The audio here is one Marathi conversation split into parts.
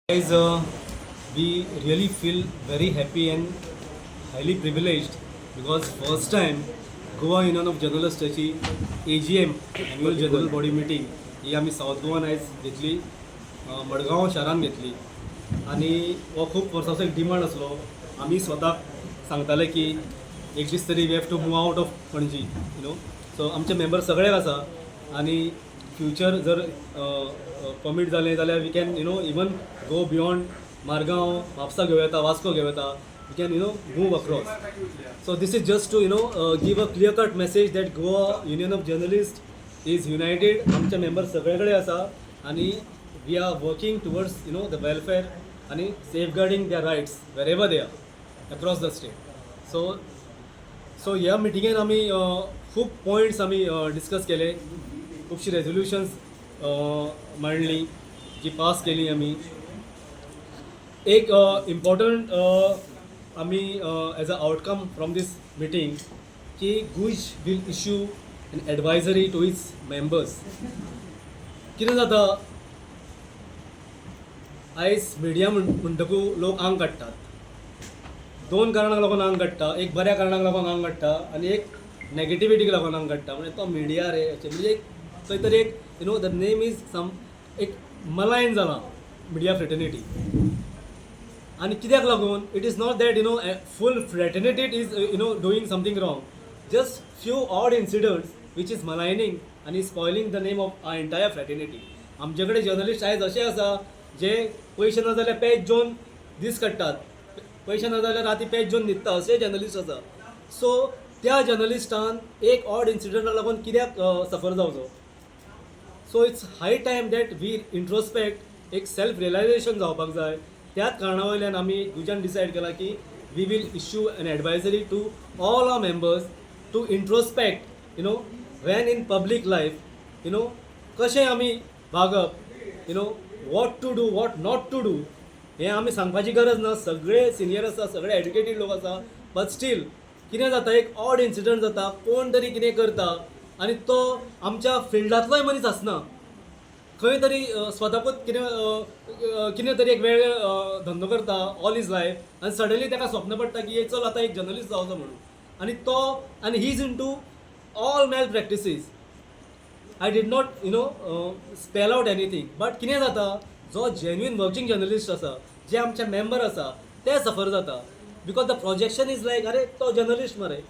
Guys, we really feel very happy and highly privileged because first time Goa Union of Journalists AGM Annual General Body Meeting ही आम्ही साऊथ गोवान आयज घेतली मडगांव शारान घेतली आणि हो खूप वर्सांचो एक डिमांड आसलो. आम्ही स्वताक सांगताले की एक दीस तरी we have to move out of Panaji so आमचे मेंबर सगळ्याक आसा आणि फ्युचर जर परमीट जालें जाल्यार we can even go beyond Margao Mapusa घेवं येता वास्को घेवं येता we can move across. So this is just to give a clear cut message that Goa union of journalist is united. आमचे मेंबर सगळे कडेन आसा आणि we are working towards the welfare आणि safeguarding there rights wherever they are across the state. So ह्या मिटिंगेन आमी खूब पॉयंट्स आमी डिस्कस केले, खूबशी रेझोल्युशन्स मांडली जी पास केली आमी. एक इम्पॉर्टंट आमी as a outcome from this meeting की GUJ will issue an advisory to its members. कितें जाता आयज मिडिया म्हणटकूच लोक आंग काडटात. दोन कारणांक लागून आंग काडटा, एक बऱ्या कारणाक लागून आंग काडटा आणि एक नेगेटिविटीक लागून आंग काडटा. म्हणजे तो मिडिया रे म्हणजे एक खंय तरी एक द नेम इज सम एक मलायन जाला मिडिया फ्रेटर्निटी. आणि कित्याक लागून it is not that full fraternity is doing something wrong. Just few odd incidents which is maligning आणि spoiling the name of our entire fraternity. आमचे कडेन जर्नलिस्ट आयज अशे आसा जे पयशे ना जाल्यार पेज जोवन दीस काडटात, पयशे ना जाल्यार राती पेज जोवन न्हिदता, अशे जर्नलिस्ट आसा. सो त्या जर्नलिस्टान एक ऑड इन्सिडंटाक लागून कित्याक सफर जावचो. So it's high time that we introspect, एक सेल्फ रियलायझेशन जावपाक जाय. त्याच कारणा वयल्यान आमी गुजान डिसायड केला की we will issue an advisory to all our members to introspect when in public life कशें आमी वागप, what to do what not to do हें आमी सांगपाची गरज ना. सगळे सिनियर आसा, सगळे एड्युकेटेड लोक आसा, बट स्टील कितें जाता एक ऑड इन्सिडंट जाता, कोण तरी कितें करता आणि तो आमच्या फिल्डांतलोय मनीस आसना, खंय तरी स्वताकूच कितें तरी एक वेगळो धंदो करता ऑल इज लायफ आनी सडनली ताका स्वप्न पडटा की चल आतां एक जर्नलिस्ट जावचो म्हणून. आणि he is into all malpractices. I did not spell out anything, but कितें जाता जो जेन्युइन वर्किंग जर्नलिस्ट आसा, जे आमचे मेंबर आसा ते सफर जाता because the projection is like अरे तो जर्नलिस्ट मरे,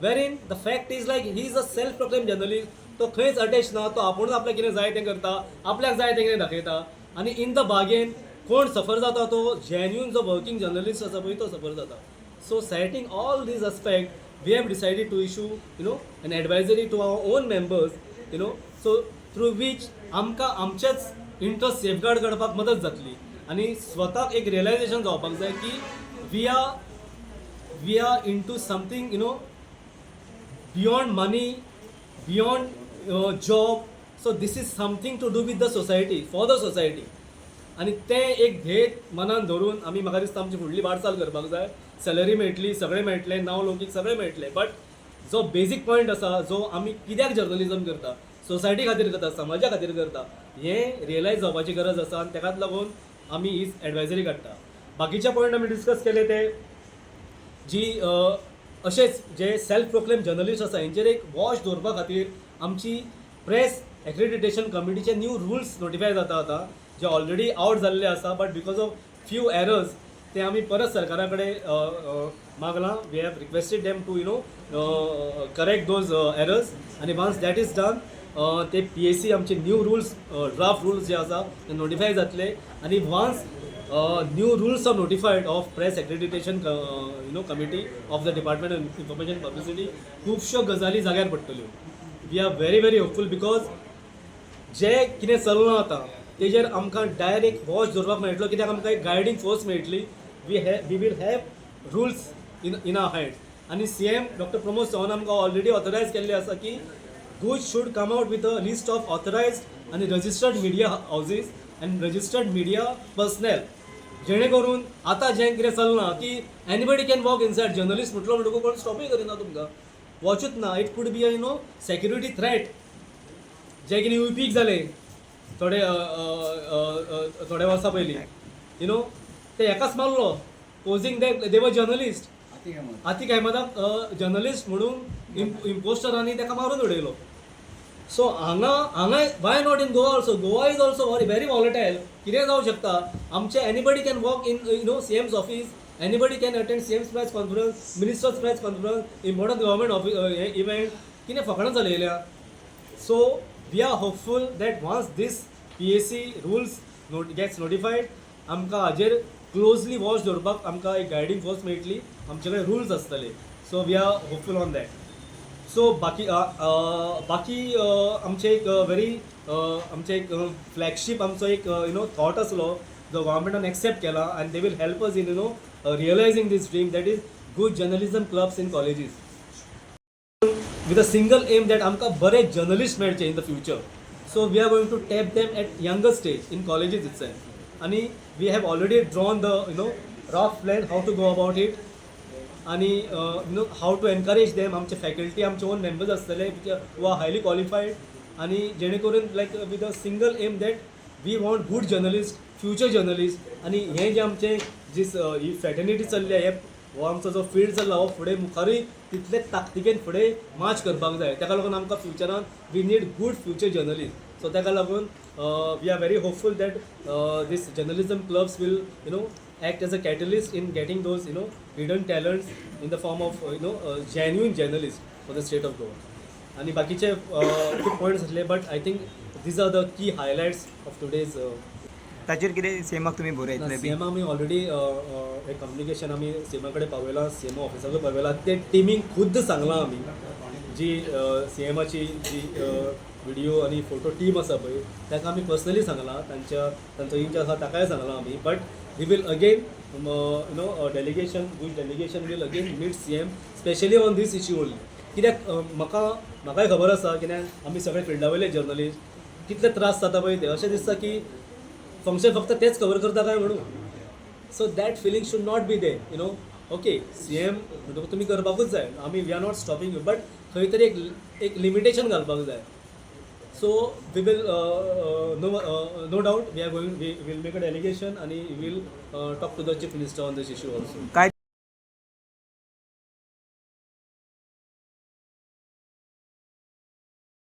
वेरीन the fact is like he is a self proclaim journalist. तो खंयच अटॅच ना, तो आपुणूच आपल्याक कितें जाय तें करता, आपल्याक जाय तें कितें दाखयता आनी इन द बागेन कोण सफर जाता तो जेन्युइन जो वर्किंग जर्नलिस्ट आसा पळय तो सफर जाता. So setting all these aspect we have decided to issue an advisory to our own members so through which आमकां आमचेच इंट्रस्ट सेफगार्ड करपाक मदत जातली आणि स्वताक एक रियलायझेशन जावपाक जाय की we are into something beyond money, beyond job. So this is something to do with the society, for the society. आणि ते एक ध्येय मनान धरून आमी म्हाका दिसता आमची फुडली वाटचाल करपाक जाय. सॅलरी मेळटली, सगळें मेळटलें, नांव लौकीक सगळें मेळटलें, बट जो बेजीक पॉयंट आसा जो आमी कित्याक जर्नलिजम करता, सोसायटी खातीर करता, समाजा खातीर करता, हें रियलायज जावपाची गरज आसा आनी ताकाच लागून आमी ही एडवायजरी काडटा. बाकीचे पॉयंट आमी डिस्कस केले ते जी अशेंच जे सेल्फ प्रोक्लेम जर्नलिस्ट आसा हेंचेर एक वॉच दवरपा खातीर आमची प्रेस एक्रेडिटेशन कमिटीचे न्यू रुल्स नोटिफाय जाता आतां, जे ऑलरेडी आउट जाल्ले आसा, but because of few errors ते आमी परत सरकारा कडेन मागलां. We have requested them to correct those errors आणि वन्स दॅट इज डन ते PSC आमचे न्यू रुल्स ड्राफ्ट रुल्स जे आसा ते नोटिफाय जातले आणि once new rules are notified of press accreditation committee of the department of information publicity खुबश्यो गजाली जाग्यार पडटल्यो. We are very very hopeful because जे कितें चलना आतां तेजेर आमकां डायरेक्ट वॉच दवरपाक मेळटलो, कित्याक आमकां एक गायडींग फोर्स मेळटली. We will have rules in our hand. आणि CM डॉक्टर प्रमोद चव्हाण आमकां ऑलरेडी ऑथरायज केल्ले आसा की गुज should come out with a list of authorised and registered media houses and registered media personnel, जेणे करून आतां जें कितें चलना की anybody can walk inside. Journalist म्हटलो म्हणटकूच कोण स्टॉपय करिना तुमकां, वॉचूच ना. It could be a security threat. जे कितें UPक जालें थोडे वर्सां पयलीं यु नो ते एकाच मारलो पोजिंग दे वर जर्नलिस्ट आतिक अहमदाक जर्नलिस्ट म्हणून इम्पोस्टरांनी ताका मारून उडयलो. सो हांगा why not in Goa also. Goa is also very volatile. कितें जावं शकता आमचे anybody can walk in CM's office, anybody can attend CM's press conference, minister's press conference, important government event कितें फकाणां चलयल्या. So we are hopeful that once this PAC rules gets notified आमकां हाजेर क्लोजली वॉच दवरपाक आमकां एक गायडींग फोर्स मेळटली. आमचे कडेन रुल्स आसतले. So we are hopeful on that. So बाकी आमचे एक आमचे एक फ्लॅगशीप आमचो एक थॉट असलो जो गव्हर्मेंटान एक्सेप्ट केला आनी they will help us in realising this dream that is good journalism clubs in colleges with a single aim that आमकां बरे जर्नलिस्ट मेळचे in the future. So we are going to tap them at younger stage in colleges itself आनी we have already drawn the rough plan how to go about it आणि हाऊ टू एनकरेज देम. आमचे फॅकल्टी आमचे ओन मेंबर्स आसतले वो आर हायली क्वॉलिफायड आणि जेणे करून like with a single aim that we want good journalist, future journalist. आणि हे जे आमचे ही फॅटर्निटी चल्ली हे हो आमचो जो फील्ड चल्ला हो फुडें मुखारूय तितले ताकतिकेन फुडें मार्च करपाक जाय. ताका लागून आमकां फ्युचरान we need good future journalist. So ताका लागून we are very hopeful that this journalism clubs will act as a catalyst in getting those hidden talents in the form of genuine journalists for the state of Goa. आणि बाकीचे खूप पॉईंट्स असले but I think these are the key highlights of today's. ताचेर कितें सेमाक तुमी बरयतले बी? सेमा आमी ऑलरेडी एक कम्युनिकेशन आमी सेमा कडेन पावयलां, सेमा ऑफिसाकूय पावयलां. ते टिमीक खुद्द सांगलां आमी जी CMची जी व्हिडिओ आणि फोटो टीम आसा पळय ताका आमी पर्सनली सांगलां. तांचो इंच आसा ताकाय सांगलां आमी. But we will again delegation will again meet CM specially on this issue only. कित्याक म्हाकाय खबर आसा कित्याक आमी सगळे फिल्डा वयले जर्नलिस्ट कितले त्रास जाता पळय ते अशें दिसता की फंक्शन फक्त तेच कवर करता काय म्हणून. So that feeling should not be there. Okay CM म्हणटकूच तुमी करपाकूच जाय. आमी we are not stopping you but खंय तरी एक लिमिटेशन घालपाक जाय. So we will no doubt we will make a delegation and we will talk to the Chief Minister on this issue also.